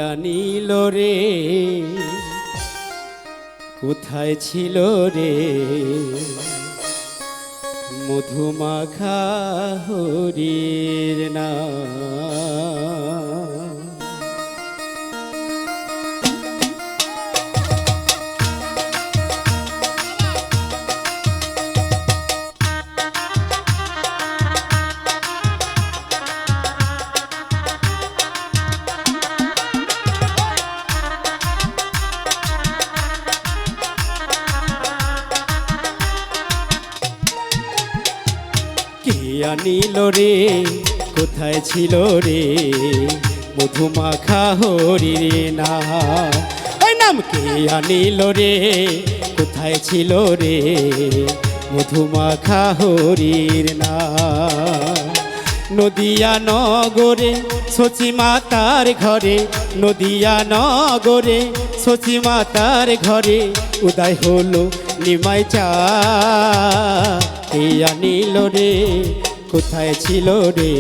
জানিল রে কোথায় ছিল রে মধুমাখা হরির নাম। কে আনিল রে কোথায় ছিল রে মধুমাখা হরির নাম। ওই নাম কে আনিল রে কোথায় ছিল রে মধুমাখা হরির নাম। নদিয়া নগরে সচি মাতার ঘরে, নদিয়া নগরে সচি মাতার ঘরে উদয় হলো নিমাই চা। কে আনিল রে কোথায় ছিল রে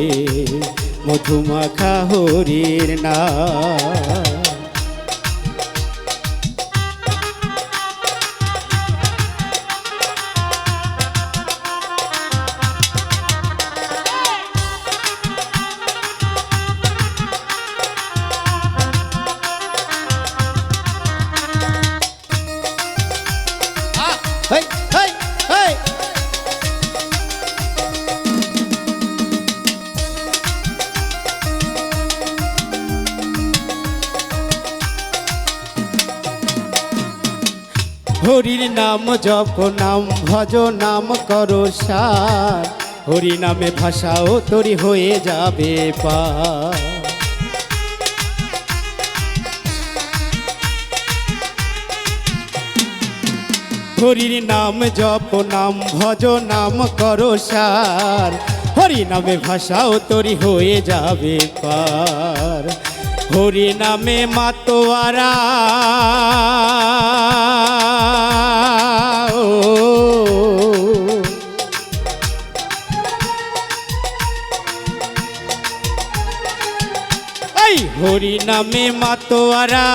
মধুমাখা হরির নাম। Hey, hey, hey! হরির নাম জপ নাম ভজ নাম করো সার, হরি নামে ভাষাও তরি হয়ে যাবে পার। হরির নাম জপ নাম ভজ নাম করো সার, হরি নামে ভাষাও তরি হয়ে যাবে পার। হরি নামে মাতোয়ারা এই হরি নামে মাতোয়ারা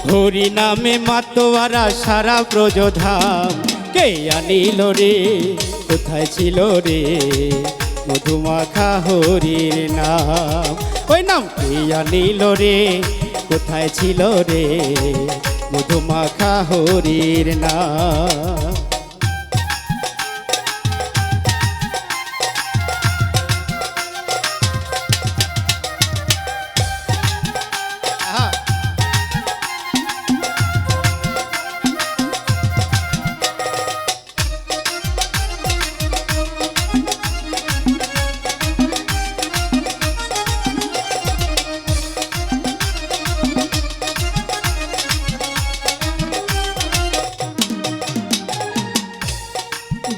হরি নামে মাতোয়ারা সারা ব্রজধাম। কে আনিল রে কোথায় ছিল রে মধুমাখা হরির নাম। ওই নাম কে আনিল রে কোথায় ছিল রে মধুমাখা হরির নাম।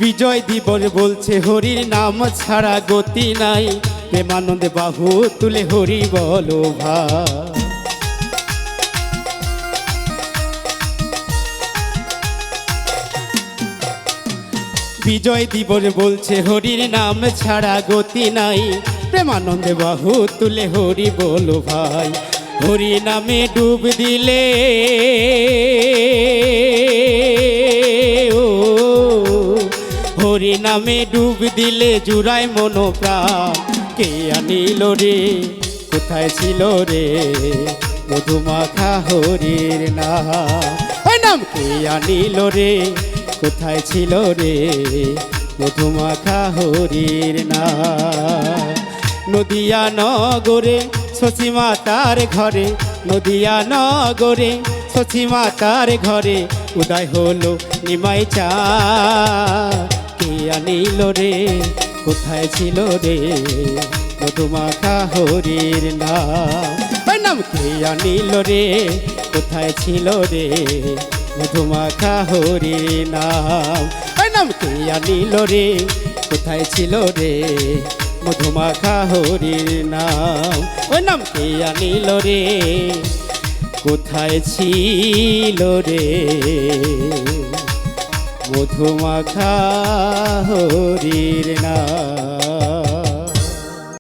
বিজয় দিবস বলছে হরির নাম ছাড়া গতি নাই, প্রেমানন্দে বাহু তুলে হরি বলো ভাই। বিজয় দিবস বলছে হরির নাম ছাড়া গতি নাই, প্রেমানন্দে বাহু তুলে হরি বলো ভাই। হরি নামে ডুব দিলে হরি নামে ডুব দিলে জুড়ায় মনোপ্রাণ। কে আনিল রে কোথায় ছিল রে মধুমাখা হরির নাম। ওই নাম কে আনিল রে কোথায় ছিল রে মধুমাখা হরির নাম। নদিয়া নগরে সচি মাতার ঘরে, নদিয়া নগরে সচি মাতার ঘরে উদয় হলো নিমাই চা। কে আনিল রে কোথায় ছিল রে মধুমাখা হরির নাম। ওই নাম কে আনিল রে কোথায় ছিল রে মধুমাখা হরির নাম। ওই নাম কে আনিল রে কোথায় ছিল রে মধুমাখা হরির নাম। ওই নাম কে আনিল রে কোথায় ছিল রে মধুমাখা হরির নাম।